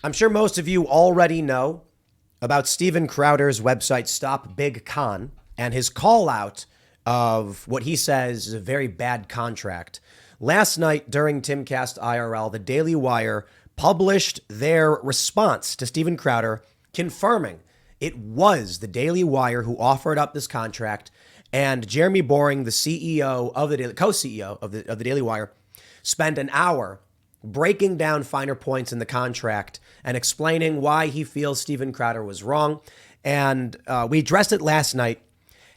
I'm sure most of you already know about Steven Crowder's website, Stop Big Con, and his call out of what he says is a very bad contract. Last night during Timcast IRL, the Daily Wire published their response to Steven Crowder, confirming it was the Daily Wire who offered up this contract, and Jeremy Boring, the CEO of the co-CEO of the Daily Wire, spent an hour breaking down finer points in the contract and explaining why he feels Steven Crowder was wrong. And we addressed it last night.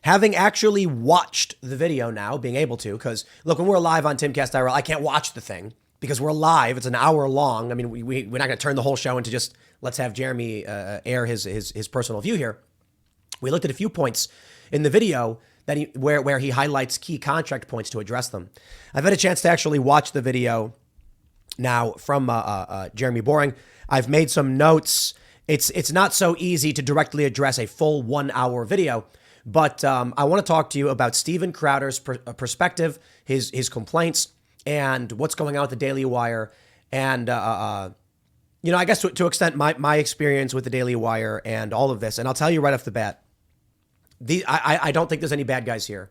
Having actually watched the video now, being able to, because look, when we're live on Timcast IRL, I can't watch the thing because we're live. It's an hour long. I mean, we're not going to turn the whole show into just let's have Jeremy air his personal view here. We looked at a few points in the video that where he highlights key contract points to address them. I've had a chance to actually watch the video now from Jeremy Boring. I've made some notes. It's not so easy to directly address a full 1 hour video, but I want to talk to you about Steven Crowder's perspective, his complaints, and what's going on with the Daily Wire. And, I guess to extent my experience with the Daily Wire and all of this. And I'll tell you right off the bat, I don't think there's any bad guys here.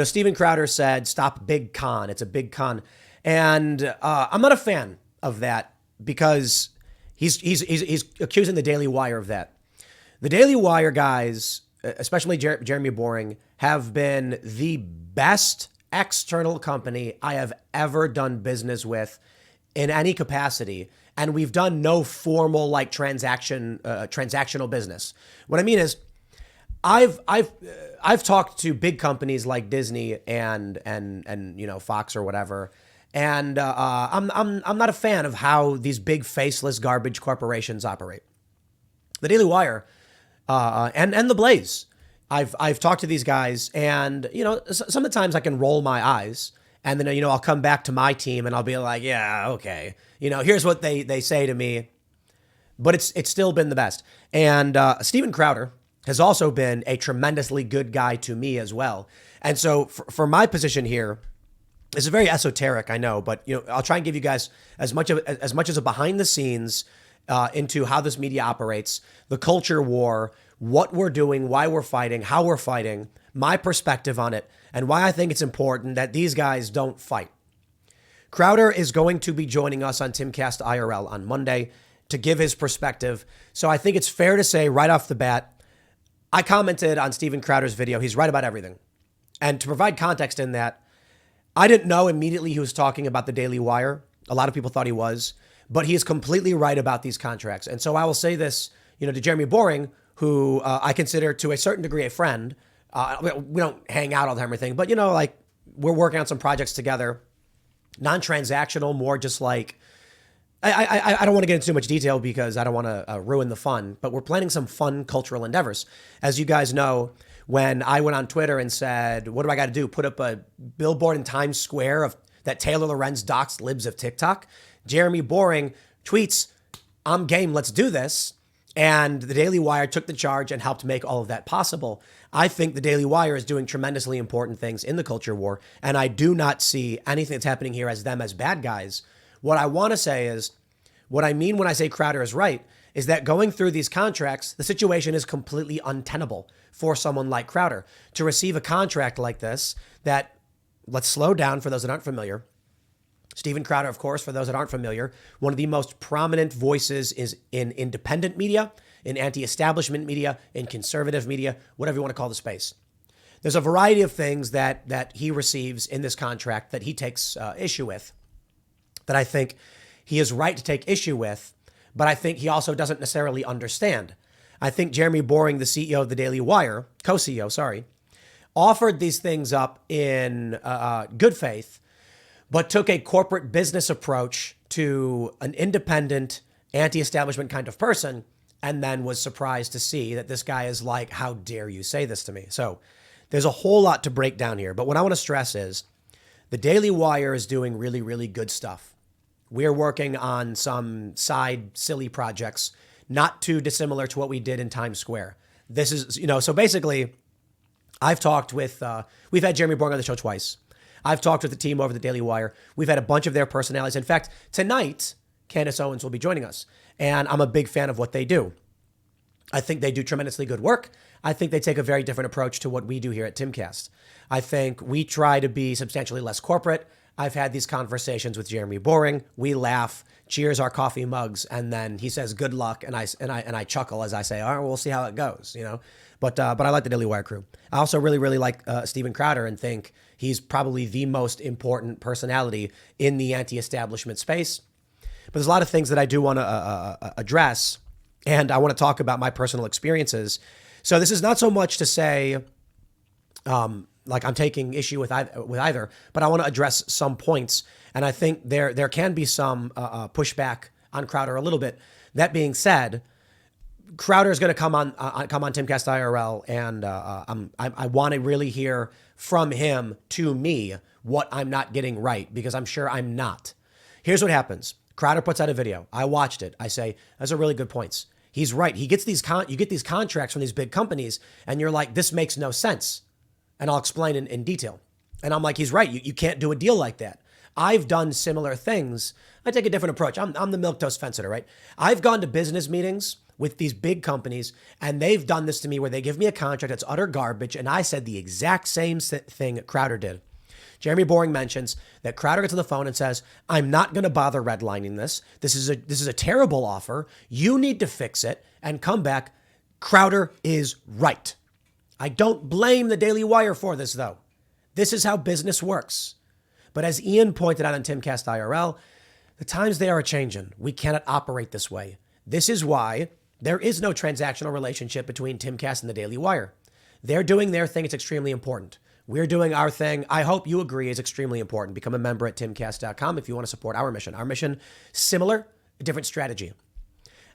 Steven Crowder said, stop big con. It's a big con. And I'm not a fan of that because he's accusing the Daily Wire of that. The Daily Wire guys, especially Jeremy Boring, have been the best external company I have ever done business with in any capacity. And we've done no formal transactional business. What I mean is, I've talked to big companies like Disney and Fox or whatever. And I'm not a fan of how these big faceless garbage corporations operate. The Daily Wire and the Blaze. I've talked to these guys, and some of the times I can roll my eyes, and then I'll come back to my team and I'll be like, yeah, okay, here's what they say to me, but it's still been the best. And Steven Crowder has also been a tremendously good guy to me as well. And so for my position here. It's very esoteric, I know, but I'll try and give you guys as much as a behind the scenes into how this media operates, the culture war, what we're doing, why we're fighting, how we're fighting, my perspective on it, and why I think it's important that these guys don't fight. Crowder is going to be joining us on Timcast IRL on Monday to give his perspective. So I think it's fair to say right off the bat, I commented on Steven Crowder's video. He's right about everything. And to provide context in that, I didn't know immediately he was talking about the Daily Wire. A lot of people thought he was, but he is completely right about these contracts. And so I will say this, to Jeremy Boring, who I consider to a certain degree a friend. We don't hang out all the time or anything, but we're working on some projects together, non-transactional, more just like, I don't want to get into too much detail because I don't want to ruin the fun, but we're planning some fun cultural endeavors. As you guys know, when I went on Twitter and said, what do I got to do? Put up a billboard in Times Square of that Taylor Lorenz docs libs of TikTok. Jeremy Boring tweets, I'm game, let's do this. And the Daily Wire took the charge and helped make all of that possible. I think the Daily Wire is doing tremendously important things in the culture war. And I do not see anything that's happening here as them as bad guys. What I want to say is, what I mean when I say Crowder is right, is that going through these contracts, the situation is completely untenable for someone like Crowder. To receive a contract like this, that, let's slow down for those that aren't familiar. Steven Crowder, of course, for those that aren't familiar, one of the most prominent voices is in independent media, in anti-establishment media, in conservative media, whatever you want to call the space. There's a variety of things that he receives in this contract that he takes issue with, that I think he is right to take issue with, but I think he also doesn't necessarily understand. I think Jeremy Boring, the CEO of the Daily Wire, co-CEO, offered these things up in good faith, but took a corporate business approach to an independent, anti-establishment kind of person, and then was surprised to see that this guy is like, how dare you say this to me? So there's a whole lot to break down here. But what I want to stress is the Daily Wire is doing really, really good stuff. We're working on some side silly projects, not too dissimilar to what we did in Times Square. This is, so basically, I've talked with, we've had Jeremy Boring on the show twice. I've talked with the team over the Daily Wire. We've had a bunch of their personalities. In fact, tonight, Candace Owens will be joining us. And I'm a big fan of what they do. I think they do tremendously good work. I think they take a very different approach to what we do here at Timcast. I think we try to be substantially less corporate. I've had these conversations with Jeremy Boring. We laugh, cheers our coffee mugs, and then he says good luck, and I chuckle as I say, all right, we'll see how it goes, you know. But I like the Daily Wire crew. I also really like Steven Crowder and think he's probably the most important personality in the anti-establishment space. But there's a lot of things that I do want to address, and I want to talk about my personal experiences. So this is not so much to say like I'm taking issue with either, but I want to address some points. And I think there can be some pushback on Crowder a little bit. That being said, Crowder is going to come on Timcast IRL, and I want to really hear from him to me what I'm not getting right, because I'm sure I'm not. Here's what happens. Crowder puts out a video. I watched it. I say, those are really good points. He's right. He gets you get these contracts from these big companies, and you're like, this makes no sense. And I'll explain in detail. And I'm like, he's right. You can't do a deal like that. I've done similar things. I take a different approach. I'm the milquetoast fence sitter, right? I've gone to business meetings with these big companies, and they've done this to me where they give me a contract that's utter garbage, and I said the exact same thing Crowder did. Jeremy Boring mentions that Crowder gets on the phone and says, I'm not going to bother redlining this. This is a terrible offer. You need to fix it and come back. Crowder is right. I don't blame the Daily Wire for this, though. This is how business works. But as Ian pointed out on Timcast IRL, the times they are changing. We cannot operate this way. This is why there is no transactional relationship between Timcast and the Daily Wire. They're doing their thing. It's extremely important. We're doing our thing. I hope you agree is extremely important. Become a member at timcast.com if you want to support our mission. Our mission, similar, a different strategy.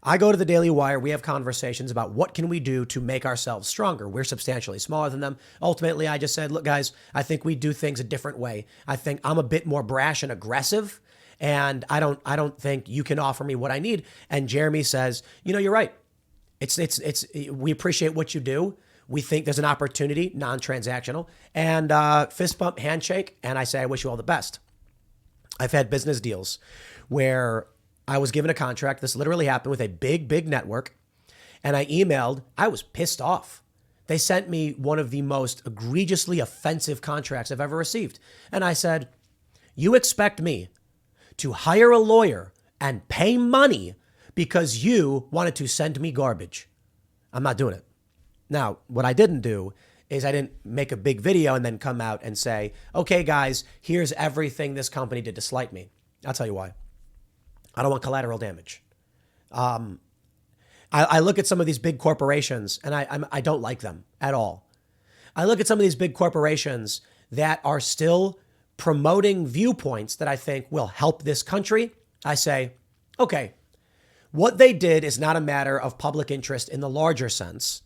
I go to the Daily Wire. We have conversations about what can we do to make ourselves stronger. We're substantially smaller than them. Ultimately, I just said, look, guys, I think we do things a different way. I think I'm a bit more brash and aggressive, and I don't think you can offer me what I need. And Jeremy says, you're right. We appreciate what you do. We think there's an opportunity, non-transactional, and fist bump, handshake, and I say, I wish you all the best. I've had business deals where I was given a contract. This literally happened with a big network, and I emailed. I was pissed off. They sent me one of the most egregiously offensive contracts I've ever received. And I said, you expect me to hire a lawyer and pay money because you wanted to send me garbage? I'm not doing it. Now, what I didn't do is I didn't make a big video and then come out and say, okay, guys, here's everything this company did to slight me. I'll tell you why. I don't want collateral damage. I look at some of these big corporations and I don't like them at all. I look at some of these big corporations that are still promoting viewpoints that I think will help this country. I say, okay, what they did is not a matter of public interest in the larger sense.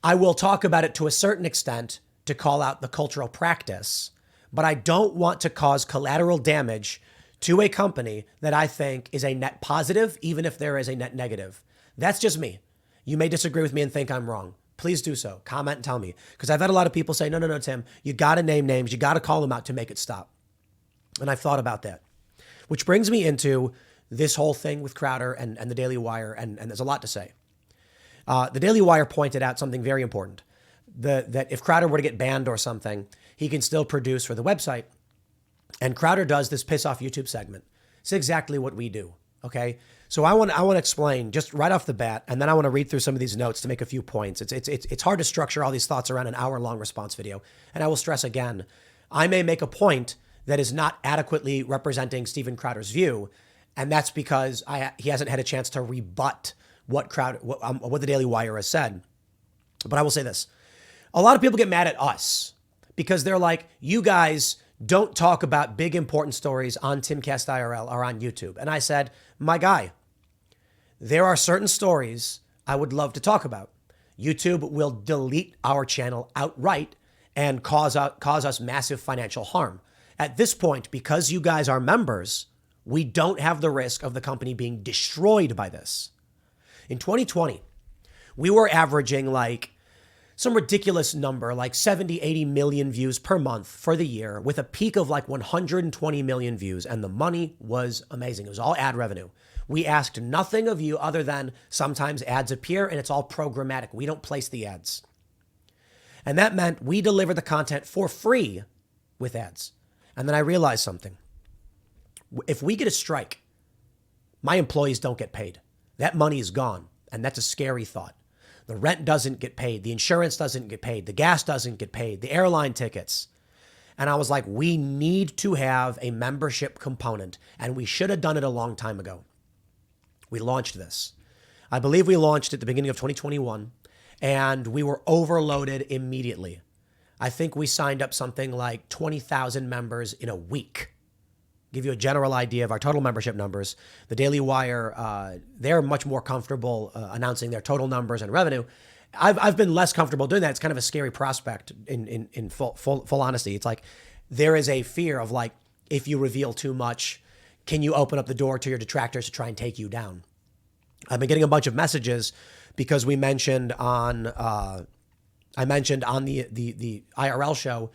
I will talk about it to a certain extent to call out the cultural practice, but I don't want to cause collateral damage to a company that I think is a net positive, even if there is a net negative. That's just me. You may disagree with me and think I'm wrong. Please do so. Comment and tell me. Because I've had a lot of people say, no, Tim, you got to name names. You got to call them out to make it stop. And I've thought about that. Which brings me into this whole thing with Crowder and the Daily Wire, and there's a lot to say. The Daily Wire pointed out something very important, that if Crowder were to get banned or something, he can still produce for the website. And Crowder does this piss off YouTube segment. It's exactly what we do. Okay. So I want to explain just right off the bat, and then I want to read through some of these notes to make a few points. It's hard to structure all these thoughts around an hour-long response video. And I will stress again, I may make a point that is not adequately representing Steven Crowder's view, and that's because he hasn't had a chance to rebut what the Daily Wire has said. But I will say this. A lot of people get mad at us because they're like, you guys don't talk about big important stories on Timcast IRL or on YouTube. And I said, my guy, there are certain stories I would love to talk about. YouTube will delete our channel outright and cause us massive financial harm. At this point, because you guys are members, we don't have the risk of the company being destroyed by this. In 2020, we were averaging like some ridiculous number, like 70, 80 million views per month for the year, with a peak of like 120 million views. And the money was amazing. It was all ad revenue. We asked nothing of you other than sometimes ads appear and it's all programmatic. We don't place the ads. And that meant we deliver the content for free with ads. And then I realized something. If we get a strike, my employees don't get paid. That money is gone. And that's a scary thought. The rent doesn't get paid. The insurance doesn't get paid. The gas doesn't get paid. The airline tickets. And I was like, we need to have a membership component. And we should have done it a long time ago. We launched this. I believe we launched at the beginning of 2021. And we were overloaded immediately. I think we signed up something like 20,000 members in a week. Give you a general idea of our total membership numbers. The Daily Wire, they're much more comfortable announcing their total numbers and revenue. I've been less comfortable doing that. It's kind of a scary prospect in full honesty. It's like there is a fear of like, if you reveal too much, can you open up the door to your detractors to try and take you down? I've been getting a bunch of messages because we mentioned on the IRL show,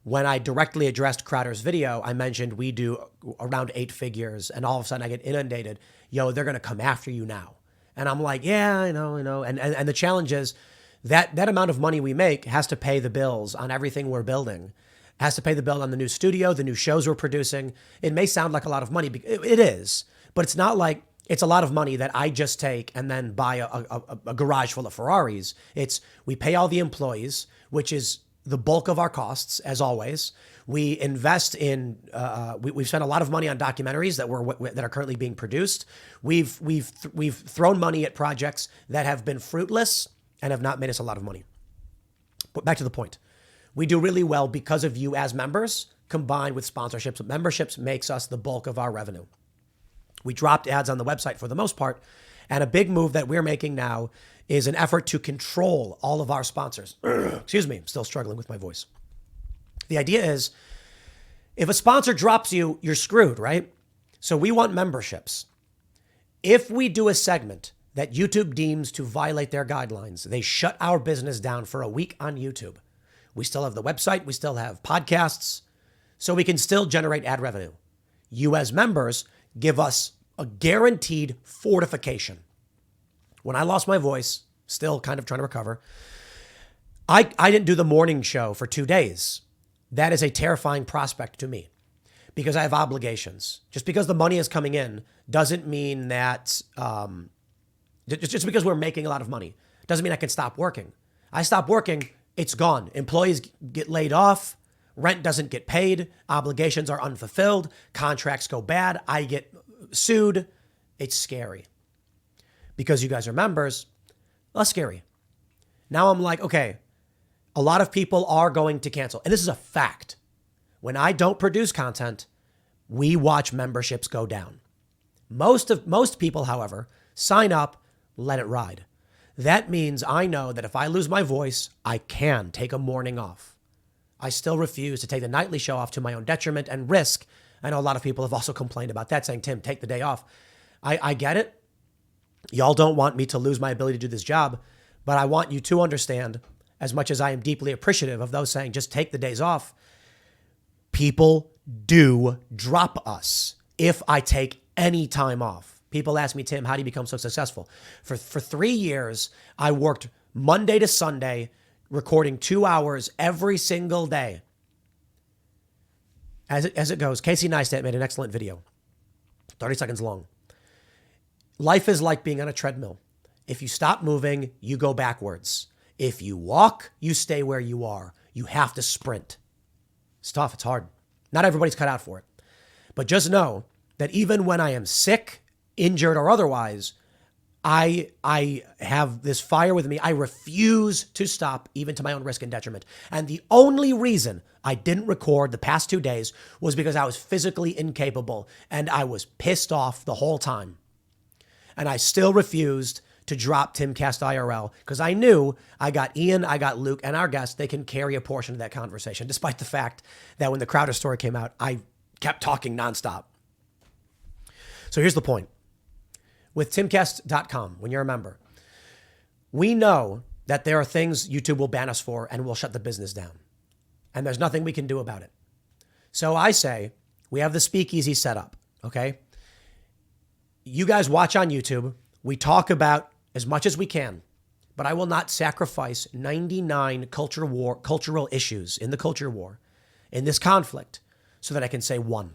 when I directly addressed Crowder's video, I mentioned we do around 8 figures, and all of a sudden I get inundated. Yo, they're going to come after you now. And I'm like, yeah, I know. And the challenge is that amount of money we make has to pay the bills on everything we're building, has to pay the bill on the new studio, the new shows we're producing. It may sound like a lot of money. It is, but it's not like it's a lot of money that I just take and then buy a garage full of Ferraris. It's we pay all the employees, which is the bulk of our costs, as always. We invest in, we've spent a lot of money on documentaries that are currently being produced. We've thrown money at projects that have been fruitless and have not made us a lot of money. But back to the point. We do really well because of you as members, combined with sponsorships. Memberships makes us the bulk of our revenue. We dropped ads on the website for the most part. And a big move that we're making now is an effort to control all of our sponsors. Excuse me, I'm still struggling with my voice. The idea is, if a sponsor drops you, you're screwed, right? So we want memberships. If we do a segment that YouTube deems to violate their guidelines, they shut our business down for a week on YouTube. We still have the website, we still have podcasts, so we can still generate ad revenue. You as members give us a guaranteed fortification. When I lost my voice, still kind of trying to recover, I didn't do the morning show for 2 days. That is a terrifying prospect to me because I have obligations. Just because the money is coming in doesn't mean that, just because we're making a lot of money doesn't mean I can stop working. I stop working, it's gone. Employees get laid off, rent doesn't get paid, obligations are unfulfilled, contracts go bad, I get sued. It's scary. Because you guys are members, less scary. Now I'm like, okay, a lot of people are going to cancel. And this is a fact. When I don't produce content, we watch memberships go down. Most people, however, sign up, let it ride. That means I know that if I lose my voice, I can take a morning off. I still refuse to take the nightly show off to my own detriment and risk. I know a lot of people have also complained about that, saying, Tim, take the day off. I get it. Y'all don't want me to lose my ability to do this job, but I want you to understand, as much as I am deeply appreciative of those saying, just take the days off, people do drop us if I take any time off. People ask me, Tim, how do you become so successful? For 3 years, I worked Monday to Sunday, recording 2 hours every single day. As it goes, Casey Neistat made an excellent video, 30 seconds long. Life is like being on a treadmill. If you stop moving, you go backwards. If you walk, you stay where you are. You have to sprint. It's tough. It's hard. Not everybody's cut out for it. But just know that even when I am sick, injured, or otherwise, I have this fire with me. I refuse to stop, even to my own risk and detriment. And the only reason I didn't record the past 2 days was because I was physically incapable and I was pissed off the whole time. And I still refused to drop Timcast IRL because I knew I got Ian, I got Luke, and our guests, they can carry a portion of that conversation, despite the fact that when the Crowder story came out, I kept talking nonstop. So here's the point. With timcast.com, when you're a member, we know that there are things YouTube will ban us for and will shut the business down. And there's nothing we can do about it. So I say, we have the speakeasy set up, okay? You guys watch on YouTube. We talk about as much as we can, but I will not sacrifice 99 cultural issues in the culture war, in this conflict, so that I can say one.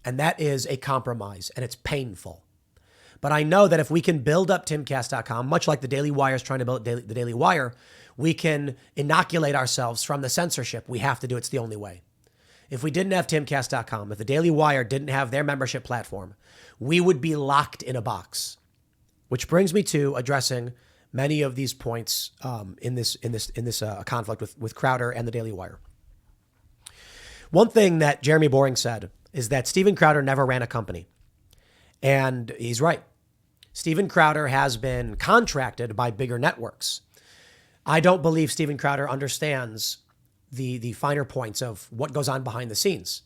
And that is a compromise, and it's painful. But I know that if we can build up timcast.com, much like the Daily Wire is trying to build the Daily Wire, we can inoculate ourselves from the censorship. We have to do it. It's the only way. If we didn't have timcast.com, if the Daily Wire didn't have their membership platform, we would be locked in a box. Which brings me to addressing many of these points in this conflict with Crowder and the Daily Wire. One thing that Jeremy Boring said is that Steven Crowder never ran a company. And he's right. Steven Crowder has been contracted by bigger networks. I don't believe Steven Crowder understands the finer points of what goes on behind the scenes.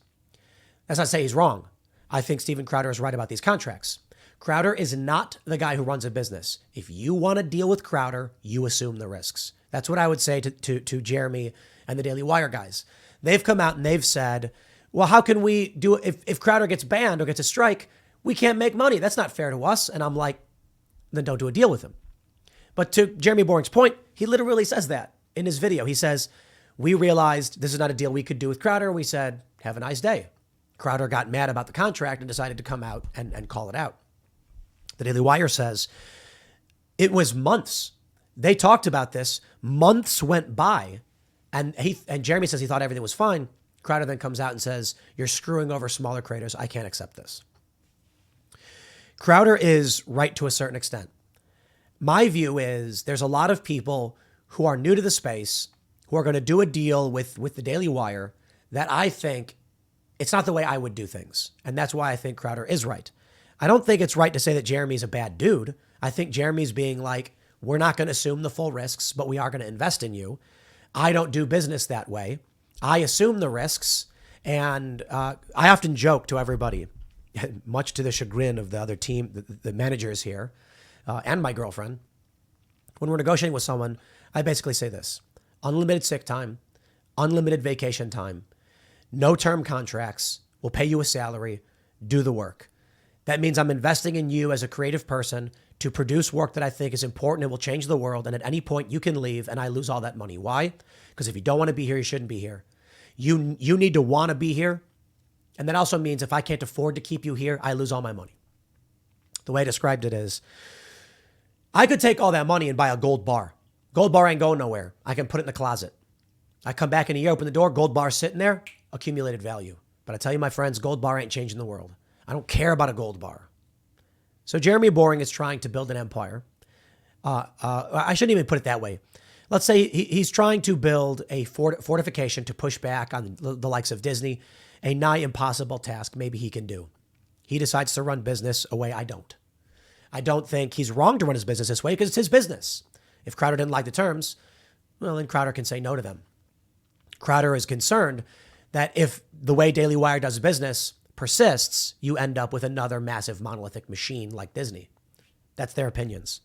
That's not to say he's wrong. I think Steven Crowder is right about these contracts. Crowder is not the guy who runs a business. If you want to deal with Crowder, you assume the risks. That's what I would say to Jeremy and the Daily Wire guys. They've come out and they've said, well, how can we do it? If Crowder gets banned or gets a strike, we can't make money. That's not fair to us. And I'm like, then don't do a deal with him. But to Jeremy Boring's point, he literally says that in his video. He says, we realized this is not a deal we could do with Crowder. We said, have a nice day. Crowder got mad about the contract and decided to come out and call it out. The Daily Wire says it was months. They talked about this. Months went by. And Jeremy says he thought everything was fine. Crowder then comes out and says, you're screwing over smaller creators. I can't accept this. Crowder is right to a certain extent. My view is there's a lot of people who are new to the space who are going to do a deal with the Daily Wire that I think it's not the way I would do things. And that's why I think Crowder is right. I don't think it's right to say that Jeremy's a bad dude. I think Jeremy's being like, we're not going to assume the full risks, but we are going to invest in you. I don't do business that way. I assume the risks. And I often joke to everybody, much to the chagrin of the other team, the managers here, and my girlfriend. When we're negotiating with someone, I basically say this: unlimited sick time, unlimited vacation time, no term contracts, we'll pay you a salary, do the work. That means I'm investing in you as a creative person to produce work that I think is important and will change the world. And at any point you can leave and I lose all that money. Why? Because if you don't want to be here, you shouldn't be here. You need to want to be here. And that also means if I can't afford to keep you here, I lose all my money. The way I described it is, I could take all that money and buy a gold bar. Gold bar ain't going nowhere. I can put it in the closet. I come back in a year, open the door, gold bar sitting there, accumulated value. But I tell you, my friends, gold bar ain't changing the world. I don't care about a gold bar. So Jeremy Boring is trying to build an empire. I shouldn't even put it that way. Let's say he's trying to build a fortification to push back on the likes of Disney, a nigh impossible task maybe he can do. He decides to run business a way I don't. I don't think he's wrong to run his business this way because it's his business. If Crowder didn't like the terms, well, then Crowder can say no to them. Crowder is concerned that if the way Daily Wire does business persists, you end up with another massive monolithic machine like Disney. That's their opinions.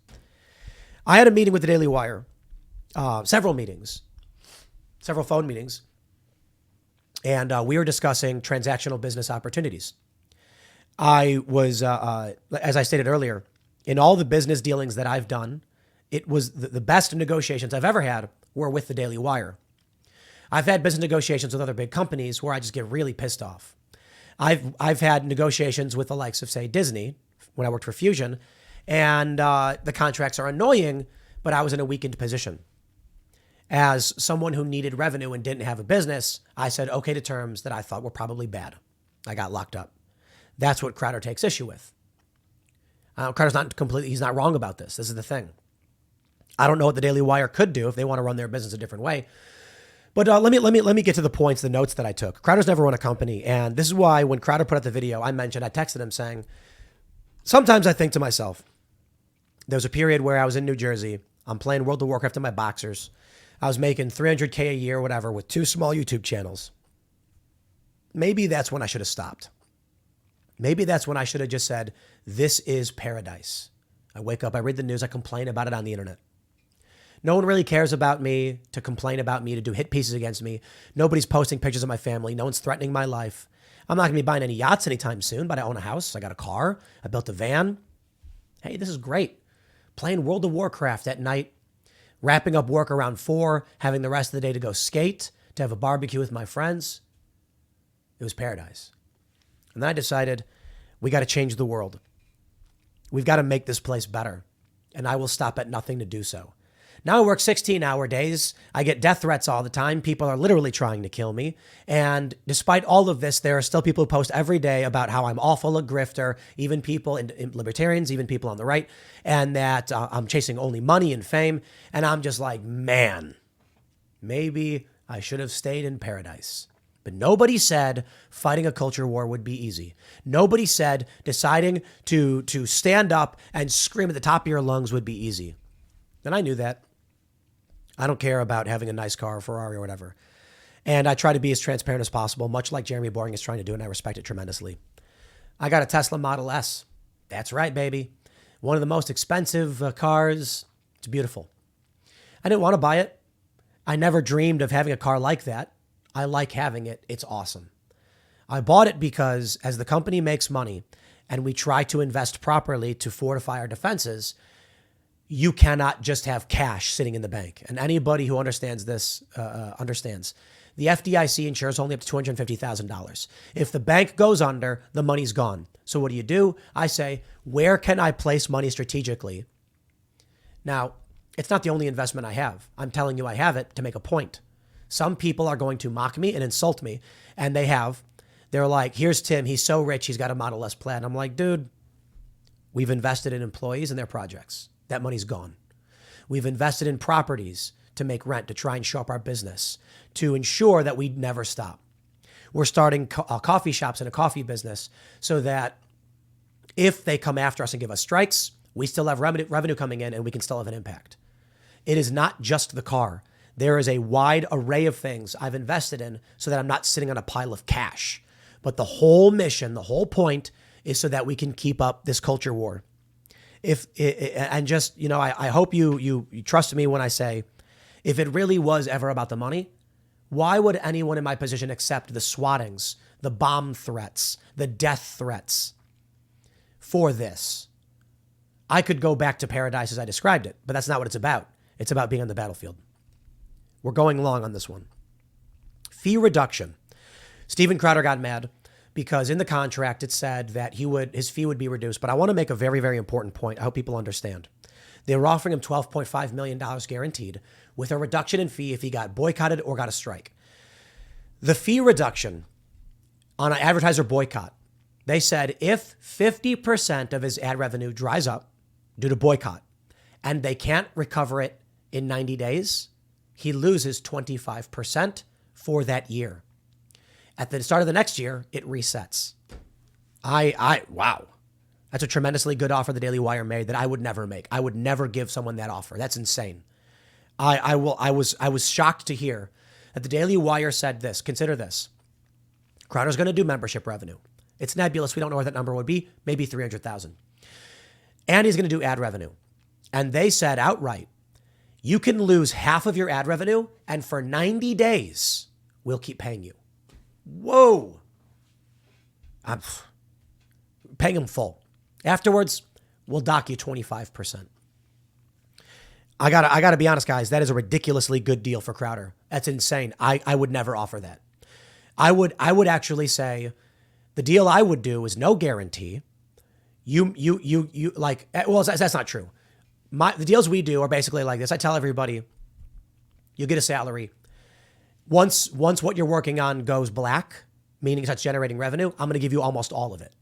I had a meeting with the Daily Wire, several phone meetings, and we were discussing transactional business opportunities. I was, as I stated earlier, in all the business dealings that I've done, it was the best negotiations I've ever had were with the Daily Wire. I've had business negotiations with other big companies where I just get really pissed off. I've had negotiations with the likes of, say, Disney when I worked for Fusion, and the contracts are annoying, but I was in a weakened position. As someone who needed revenue and didn't have a business, I said okay to terms that I thought were probably bad. I got locked up. That's what Crowder takes issue with. Crowder's he's not wrong about this. This is the thing. I don't know what the Daily Wire could do if they want to run their business a different way. But let me get to the points, the notes that I took. Crowder's never run a company. And this is why when Crowder put out the video, I texted him saying, sometimes I think to myself, there was a period where I was in New Jersey. I'm playing World of Warcraft in my boxers. I was making $300K a year, whatever, with 2 small YouTube channels. Maybe that's when I should have stopped. Maybe that's when I should have just said, this is paradise. I wake up, I read the news, I complain about it on the internet. No one really cares about me, to complain about me, to do hit pieces against me. Nobody's posting pictures of my family. No one's threatening my life. I'm not going to be buying any yachts anytime soon, but I own a house. I got a car. I built a van. Hey, this is great. Playing World of Warcraft at night, wrapping up work around 4, having the rest of the day to go skate, to have a barbecue with my friends. It was paradise. And then I decided we got to change the world. We've got to make this place better. And I will stop at nothing to do so. Now I work 16-hour days. I get death threats all the time. People are literally trying to kill me. And despite all of this, there are still people who post every day about how I'm awful, a grifter, even people in libertarians, even people on the right, and that I'm chasing only money and fame. And I'm just like, man, maybe I should have stayed in paradise. But nobody said fighting a culture war would be easy. Nobody said deciding to stand up and scream at the top of your lungs would be easy. And I knew that. I don't care about having a nice car, or Ferrari or whatever. And I try to be as transparent as possible, much like Jeremy Boring is trying to do, and I respect it tremendously. I got a Tesla Model S. That's right, baby. One of the most expensive cars. It's beautiful. I didn't want to buy it. I never dreamed of having a car like that. I like having it. It's awesome. I bought it because as the company makes money and we try to invest properly to fortify our defenses, you cannot just have cash sitting in the bank. And anybody who understands this understands. The FDIC insures only up to $250,000. If the bank goes under, the money's gone. So what do? I say, where can I place money strategically? Now, it's not the only investment I have. I'm telling you I have it to make a point. Some people are going to mock me and insult me, and they have. They're like, here's Tim. He's so rich. He's got a Model S Plaid. I'm like, dude, we've invested in employees and their projects. That money's gone. We've invested in properties to make rent, to try and show up our business, to ensure that we never stop. We're starting coffee shops and a coffee business so that if they come after us and give us strikes, we still have revenue coming in and we can still have an impact. It is not just the car. There is a wide array of things I've invested in so that I'm not sitting on a pile of cash. But the whole mission, the whole point is so that we can keep up this culture war. I hope you trust me when I say, if it really was ever about the money, why would anyone in my position accept the swattings, the bomb threats, the death threats for this? I could go back to paradise as I described it, but that's not what it's about. It's about being on the battlefield. We're going long on this one. Fee reduction. Steven Crowder got mad because in the contract it said that his fee would be reduced. But I want to make a very, very important point. I hope people understand. They were offering him $12.5 million guaranteed with a reduction in fee if he got boycotted or got a strike. The fee reduction on an advertiser boycott, they said if 50% of his ad revenue dries up due to boycott and they can't recover it in 90 days, he loses 25% for that year. At the start of the next year, it resets. Wow. That's a tremendously good offer the Daily Wire made that I would never make. I would never give someone that offer. That's insane. I was shocked to hear that the Daily Wire said this. Consider this. Crowder's going to do membership revenue. It's nebulous. We don't know what that number would be. Maybe 300,000. And he's going to do ad revenue. And they said outright, you can lose half of your ad revenue, and for 90 days, we'll keep paying you. Whoa. I'm paying him full. Afterwards, we'll dock you 25%. I gotta be honest, guys. That is a ridiculously good deal for Crowder. That's insane. I would never offer that. I would actually say the deal I would do is no guarantee. That's not true. The deals we do are basically like this. I tell everybody, you get a salary. Once what you're working on goes black, meaning it starts generating revenue, I'm going to give you almost all of it.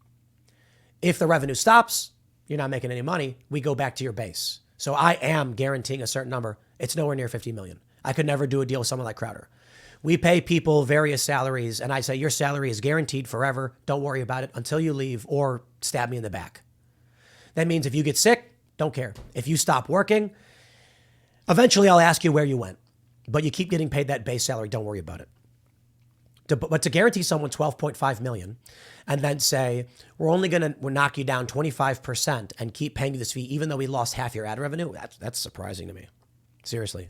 If the revenue stops, you're not making any money, we go back to your base. So I am guaranteeing a certain number. It's nowhere near 50 million. I could never do a deal with someone like Crowder. We pay people various salaries, and I say your salary is guaranteed forever. Don't worry about it until you leave or stab me in the back. That means if you get sick, don't care. If you stop working, eventually I'll ask you where you went. But you keep getting paid that base salary. Don't worry about it. But to guarantee someone $12.5 million and then say, we'll knock you down 25% and keep paying you this fee, even though we lost half your ad revenue, that's surprising to me. Seriously.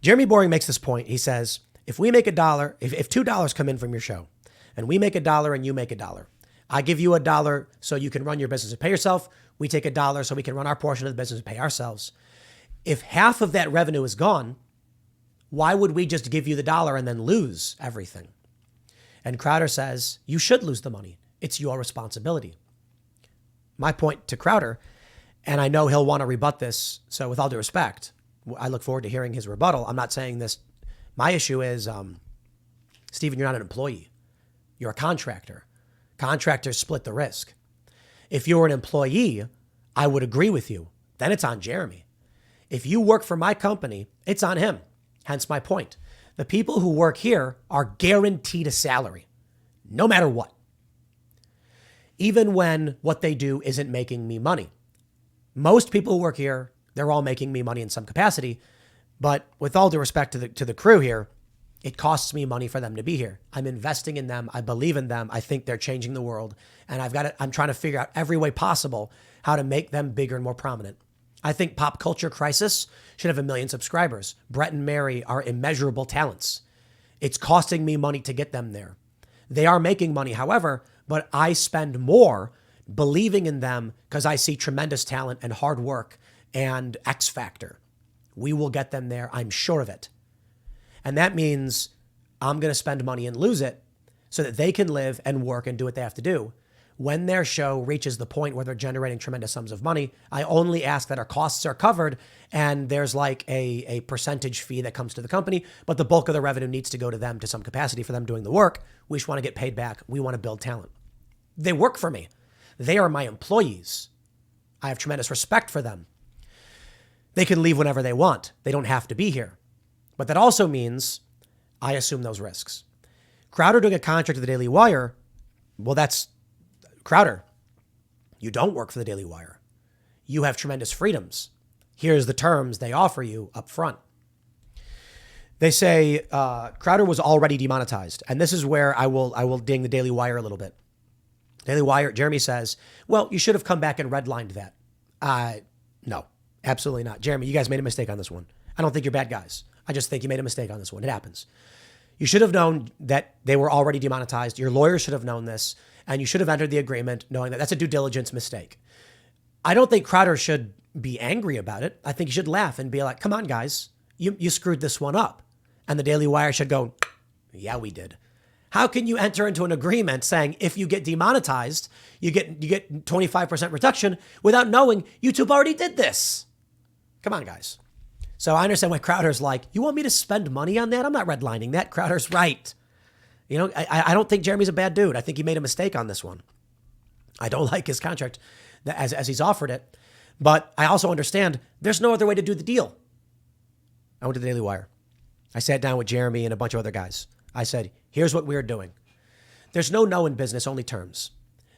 Jeremy Boring makes this point. He says, if we make $1, if $2 come in from your show and we make $1 and you make $1, I give you $1 so you can run your business and pay yourself. We take $1 so we can run our portion of the business and pay ourselves. If half of that revenue is gone, why would we just give you the $1 and then lose everything? And Crowder says, you should lose the money. It's your responsibility. My point to Crowder, and I know he'll want to rebut this, so with all due respect, I look forward to hearing his rebuttal. I'm not saying this. My issue is, Stephen, you're not an employee. You're a contractor. Contractors split the risk. If you're an employee, I would agree with you. Then it's on Jeremy. If you work for my company, it's on him. Hence my point. The people who work here are guaranteed a salary, no matter what. Even when what they do isn't making me money. Most people who work here, they're all making me money in some capacity. But with all due respect to the crew here, it costs me money for them to be here. I'm investing in them. I believe in them. I think they're changing the world. And I'm trying to figure out every way possible how to make them bigger and more prominent. I think Pop Culture Crisis should have 1 million subscribers. Brett and Mary are immeasurable talents. It's costing me money to get them there. They are making money, however, but I spend more believing in them because I see tremendous talent and hard work and X factor. We will get them there. I'm sure of it. And that means I'm going to spend money and lose it so that they can live and work and do what they have to do. When their show reaches the point where they're generating tremendous sums of money, I only ask that our costs are covered and there's like a percentage fee that comes to the company, but the bulk of the revenue needs to go to them to some capacity for them doing the work. We just want to get paid back. We want to build talent. They work for me. They are my employees. I have tremendous respect for them. They can leave whenever they want. They don't have to be here. But that also means I assume those risks. Crowder doing a contract with the Daily Wire, well, that's Crowder. You don't work for the Daily Wire. You have tremendous freedoms. Here's the terms they offer you up front. They say Crowder was already demonetized. And this is where I will ding the Daily Wire a little bit. Daily Wire, Jeremy says, well, you should have come back and redlined that. No, absolutely not. Jeremy, you guys made a mistake on this one. I don't think you're bad guys. I just think you made a mistake on this one. It happens. You should have known that they were already demonetized. Your lawyer should have known this, and you should have entered the agreement knowing that that's a due diligence mistake. I don't think Crowder should be angry about it. I think he should laugh and be like, come on, guys, you screwed this one up. And the Daily Wire should go, yeah, we did. How can you enter into an agreement saying if you get demonetized, you get 25% reduction without knowing YouTube already did this? Come on, guys. So I understand why Crowder's like, you want me to spend money on that? I'm not redlining that. Crowder's right. You know, I don't think Jeremy's a bad dude. I think he made a mistake on this one. I don't like his contract as he's offered it. But I also understand there's no other way to do the deal. I went to the Daily Wire. I sat down with Jeremy and a bunch of other guys. I said, here's what we're doing. There's no in business, only terms.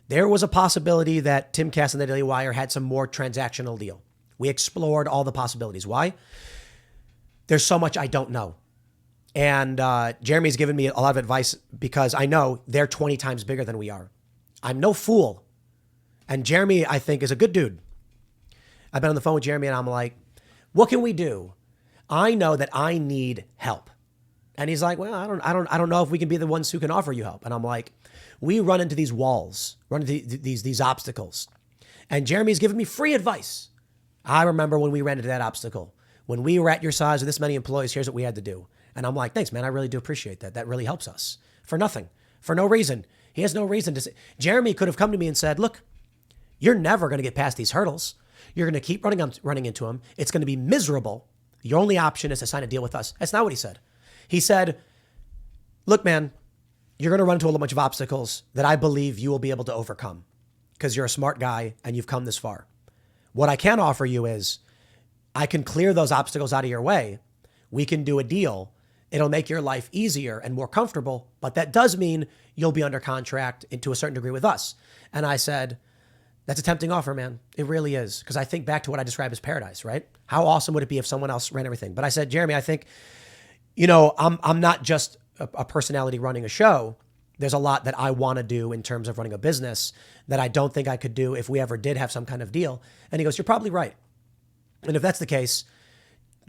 There was a possibility that Tim Cass and the Daily Wire had some more transactional deal. We explored all the possibilities. Why? There's so much I don't know. And Jeremy's given me a lot of advice because I know they're 20 times bigger than we are. I'm no fool. And Jeremy, I think, is a good dude. I've been on the phone with Jeremy and I'm like, what can we do? I know that I need help. And he's like, well, I don't know if we can be the ones who can offer you help. And I'm like, we run into these walls, run into these obstacles. And Jeremy's given me free advice. I remember when we ran into that obstacle. When we were at your size with this many employees, here's what we had to do. And I'm like, thanks, man. I really do appreciate that. That really helps us. For nothing. For no reason. He has no reason to say. Jeremy could have come to me and said, look, you're never going to get past these hurdles. You're going to keep running into them. It's going to be miserable. Your only option is to sign a deal with us. That's not what he said. He said, look, man, you're going to run into a bunch of obstacles that I believe you will be able to overcome because you're a smart guy and you've come this far. What I can offer you is I can clear those obstacles out of your way. We can do a deal. It'll make your life easier and more comfortable, but that does mean you'll be under contract to a certain degree with us. And I said, that's a tempting offer, man. It really is. Because I think back to what I described as paradise, right? How awesome would it be if someone else ran everything? But I said, Jeremy, I think, I'm not just a personality running a show. There's a lot that I want to do in terms of running a business that I don't think I could do if we ever did have some kind of deal. And he goes, you're probably right. And if that's the case,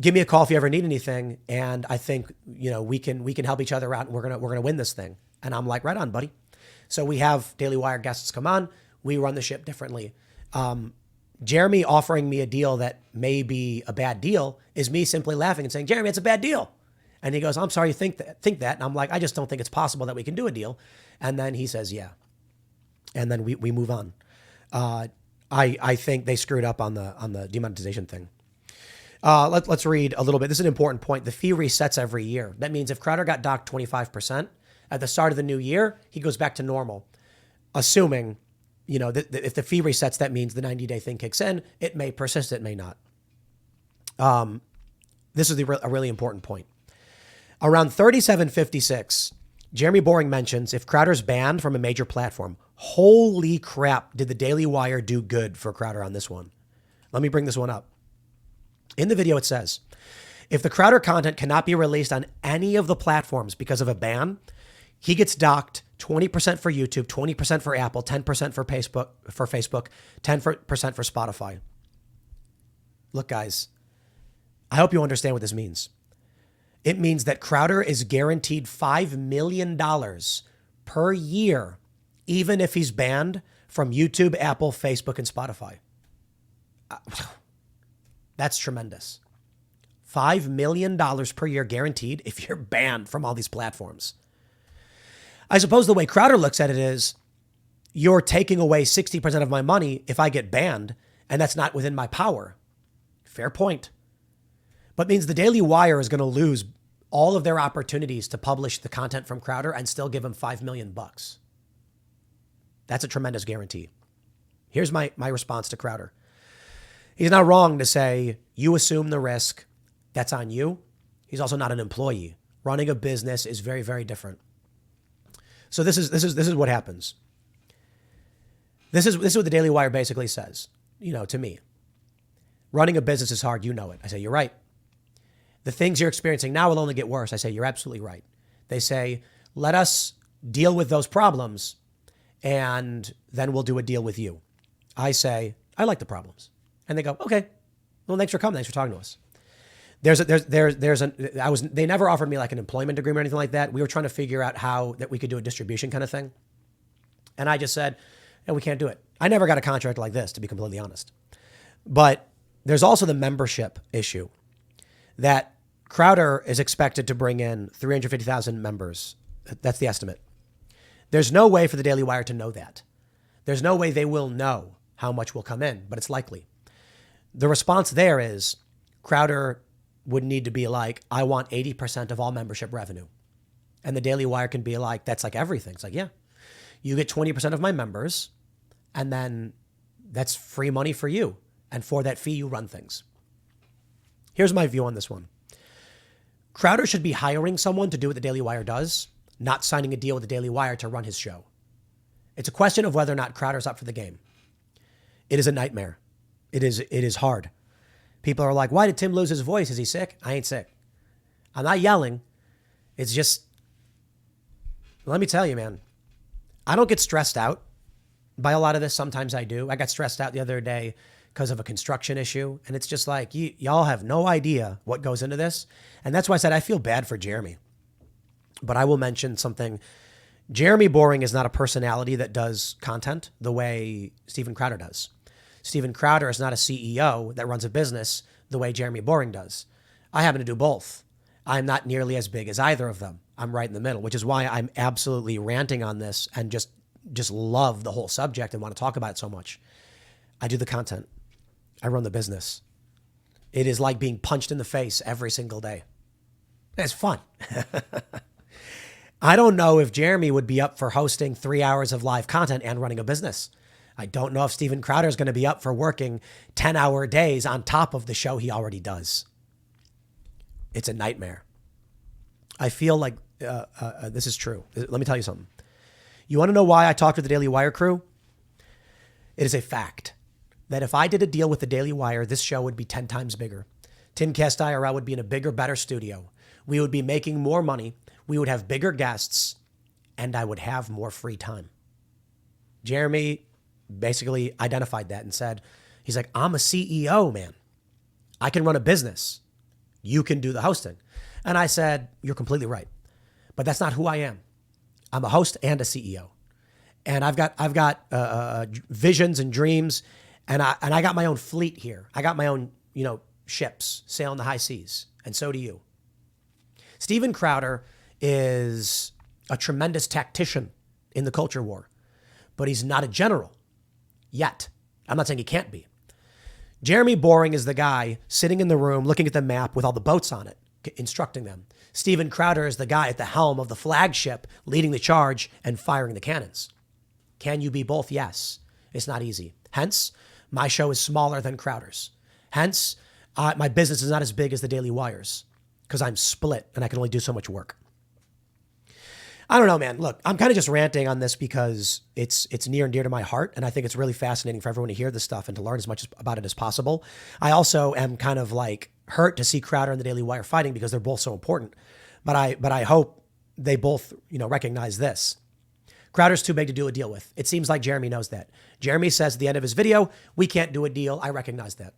give me a call if you ever need anything. And I think, we can help each other out, and we're going to win this thing. And I'm like, right on, buddy. So we have Daily Wire guests come on. We run the ship differently. Jeremy offering me a deal that may be a bad deal is me simply laughing and saying, Jeremy, it's a bad deal. And he goes, I'm sorry you think that. And I'm like, I just don't think it's possible that we can do a deal. And then he says, yeah. And then we move on. I think they screwed up on the demonetization thing. Let's read a little bit. This is an important point. The fee resets every year. That means if Crowder got docked 25%, at the start of the new year, he goes back to normal. Assuming, if the fee resets, that means the 90-day thing kicks in. It may persist, it may not. This is a really important point. Around 37:56, Jeremy Boring mentions if Crowder's banned from a major platform, holy crap, did the Daily Wire do good for Crowder on this one? Let me bring this one up. In the video, it says, if the Crowder content cannot be released on any of the platforms because of a ban, he gets docked 20% for YouTube, 20% for Apple, 10% for Facebook, 10% for Spotify. Look, guys, I hope you understand what this means. It means that Crowder is guaranteed $5 million per year, even if he's banned from YouTube, Apple, Facebook, and Spotify. That's tremendous. $5 million per year guaranteed if you're banned from all these platforms. I suppose the way Crowder looks at it is, you're taking away 60% of my money if I get banned, and that's not within my power. Fair point. But means the Daily Wire is going to lose all of their opportunities to publish the content from Crowder and still give him $5 million. That's a tremendous guarantee. Here's my response to Crowder. He's not wrong to say, you assume the risk. That's on you. He's also not an employee. Running a business is very, very different. So this is what happens. This is what the Daily Wire basically says, to me. Running a business is hard. You know it. I say, you're right. The things you're experiencing now will only get worse. I say, you're absolutely right. They say, let us deal with those problems, and then we'll do a deal with you. I say, I like the problems. And they go, okay, well, thanks for coming. Thanks for talking to us. They never offered me like an employment agreement or anything like that. We were trying to figure out how that we could do a distribution kind of thing. And I just said, we can't do it. I never got a contract like this, to be completely honest. But there's also the membership issue that Crowder is expected to bring in 350,000 members. That's the estimate. There's no way for the Daily Wire to know that. There's no way they will know how much will come in, but it's likely. The response there is Crowder would need to be like, I want 80% of all membership revenue. And the Daily Wire can be like, that's like everything. It's like, yeah, you get 20% of my members, and then that's free money for you. And for that fee, you run things. Here's my view on this one. Crowder should be hiring someone to do what the Daily Wire does, not signing a deal with the Daily Wire to run his show. It's a question of whether or not Crowder's up for the game. It is a nightmare. It is hard. People are like, why did Tim lose his voice? Is he sick? I ain't sick. I'm not yelling. It's just, let me tell you, man, I don't get stressed out by a lot of this. Sometimes I do. I got stressed out the other day because of a construction issue. And it's just like, y'all have no idea what goes into this. And that's why I said I feel bad for Jeremy. But I will mention something. Jeremy Boring is not a personality that does content the way Steven Crowder does. Steven Crowder is not a CEO that runs a business the way Jeremy Boring does. I happen to do both. I'm not nearly as big as either of them. I'm right in the middle, which is why I'm absolutely ranting on this and just love the whole subject and want to talk about it so much. I do the content. I run the business. It is like being punched in the face every single day. It's fun. I don't know if Jeremy would be up for hosting 3 hours of live content and running a business. I don't know if Steven Crowder is going to be up for working 10-hour days on top of the show he already does. It's a nightmare. I feel like this is true. Let me tell you something. You want to know why I talked to the Daily Wire crew? It is a fact that if I did a deal with the Daily Wire, this show would be 10 times bigger. Timcast IRL would be in a bigger, better studio. We would be making more money. We would have bigger guests, and I would have more free time. Jeremy basically identified that and said, he's like, I'm a CEO, man. I can run a business. You can do the hosting. And I said, you're completely right. But that's not who I am. I'm a host and a CEO. And I've got visions and dreams, and I got my own fleet here. I got my own, ships sailing the high seas, and so do you. Steven Crowder is a tremendous tactician in the culture war, but he's not a general yet. I'm not saying he can't be. Jeremy Boring is the guy sitting in the room looking at the map with all the boats on it, instructing them. Steven Crowder is the guy at the helm of the flagship leading the charge and firing the cannons. Can you be both? Yes. It's not easy. Hence, my show is smaller than Crowder's. Hence, my business is not as big as the Daily Wire's because I'm split and I can only do so much work. I don't know, man. Look, I'm kind of just ranting on this because it's near and dear to my heart, and I think it's really fascinating for everyone to hear this stuff and to learn as much about it as possible. I also am kind of like hurt to see Crowder and the Daily Wire fighting because they're both so important. But I hope they both, recognize this. Crowder's too big to do a deal with. It seems like Jeremy knows that. Jeremy says at the end of his video, we can't do a deal. I recognize that.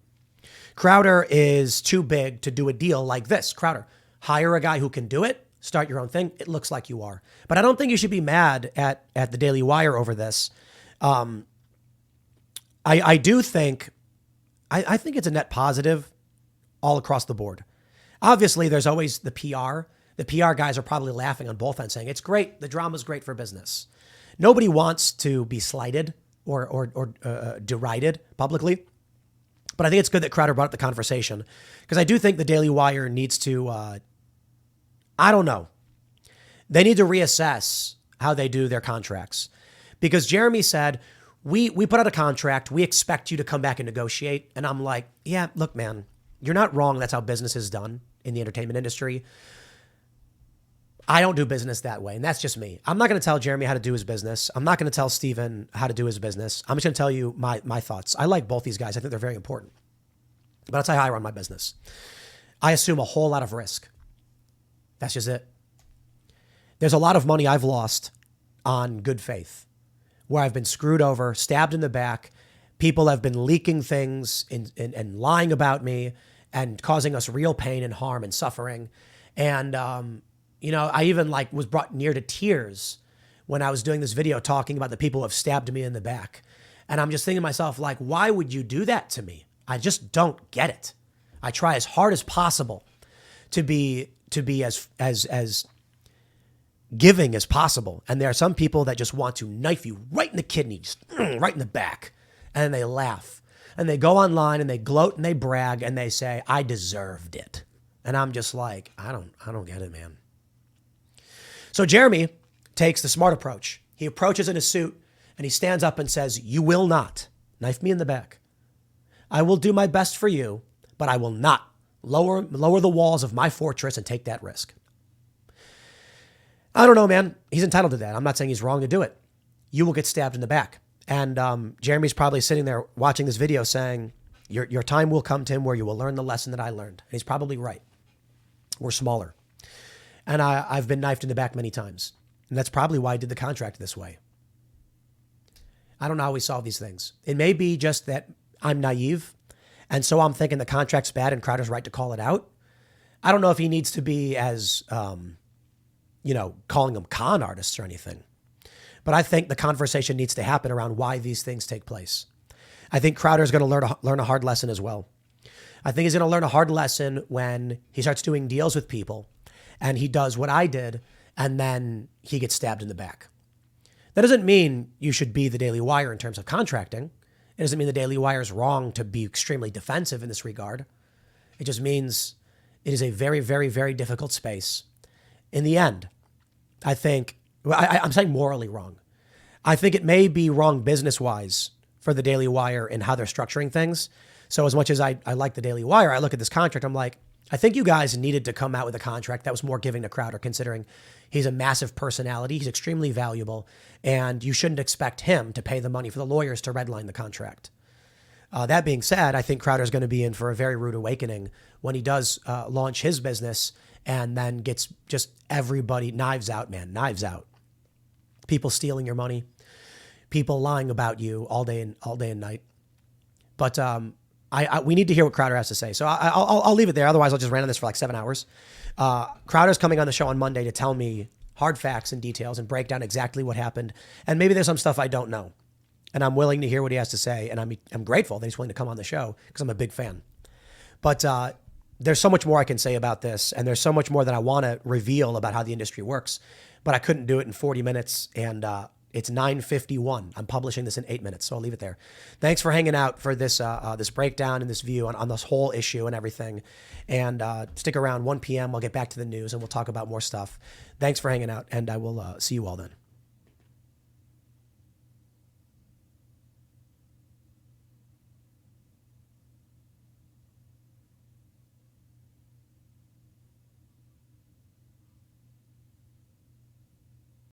Crowder is too big to do a deal like this. Crowder, hire a guy who can do it. Start your own thing. It looks like you are. But I don't think you should be mad at the Daily Wire over this. I do think, I think it's a net positive all across the board. Obviously, there's always the PR. The PR guys are probably laughing on both ends saying, it's great. The drama's great for business. Nobody wants to be slighted or derided publicly. But I think it's good that Crowder brought up the conversation because I do think the Daily Wire needs to, I don't know. They need to reassess how they do their contracts because Jeremy said, we put out a contract. We expect you to come back and negotiate. And I'm like, yeah, look, man, you're not wrong. That's how business is done in the entertainment industry. I don't do business that way. And that's just me. I'm not going to tell Jeremy how to do his business. I'm not going to tell Steven how to do his business. I'm just going to tell you my thoughts. I like both these guys. I think they're very important. But that's how I run my business. I assume a whole lot of risk. That's just it. There's a lot of money I've lost on good faith, where I've been screwed over, stabbed in the back. People have been leaking things and lying about me and causing us real pain and harm and suffering. And, I even was brought near to tears when I was doing this video talking about the people who have stabbed me in the back. And I'm just thinking to myself, why would you do that to me? I just don't get it. I try as hard as possible to be as giving as possible. And there are some people that just want to knife you right in the kidney, just right in the back. And they laugh and they go online and they gloat and they brag and they say, I deserved it. And I'm just like, I don't get it, man. So Jeremy takes the smart approach. He approaches in a suit and he stands up and says, you will not knife me in the back. I will do my best for you, but I will not lower the walls of my fortress and take that risk. I don't know, man. He's entitled to that. I'm not saying he's wrong to do it. You will get stabbed in the back. And Jeremy's probably sitting there watching this video saying, your time will come, Tim, where you will learn the lesson that I learned. And he's probably right. We're smaller. And I've been knifed in the back many times. And that's probably why I did the contract this way. I don't know how we solve these things. It may be just that I'm naive. And so I'm thinking the contract's bad and Crowder's right to call it out. I don't know if he needs to be as, calling them con artists or anything. But I think the conversation needs to happen around why these things take place. I think Crowder's going to learn a hard lesson as well. I think he's going to learn a hard lesson when he starts doing deals with people and he does what I did and then he gets stabbed in the back. That doesn't mean you should be the Daily Wire in terms of contracting. It doesn't mean the Daily Wire is wrong to be extremely defensive in this regard. It just means it is a very, very, very difficult space. In the end, I think, I'm saying morally wrong. I think it may be wrong business-wise for the Daily Wire and how they're structuring things. So as much as I like the Daily Wire, I look at this contract, I'm like, I think you guys needed to come out with a contract that was more giving to Crowder, considering he's a massive personality, he's extremely valuable, and you shouldn't expect him to pay the money for the lawyers to redline the contract. That being said, I think Crowder's going to be in for a very rude awakening when he does launch his business and then gets just everybody, knives out, man, knives out. People stealing your money, people lying about you all day and night. But we need to hear what Crowder has to say. So I'll leave it there. Otherwise, I'll just rant on this for like 7 hours. Crowder's coming on the show on Monday to tell me hard facts and details and break down exactly what happened. And maybe there's some stuff I don't know. And I'm willing to hear what he has to say. And I'm grateful that he's willing to come on the show because I'm a big fan. But there's so much more I can say about this. And there's so much more that I want to reveal about how the industry works. But I couldn't do it in 40 minutes. And it's 9:51. I'm publishing this in 8 minutes, so I'll leave it there. Thanks for hanging out for this this breakdown and this view on this whole issue and everything. And stick around, 1 p.m. I'll get back to the news and we'll talk about more stuff. Thanks for hanging out, and I will see you all then.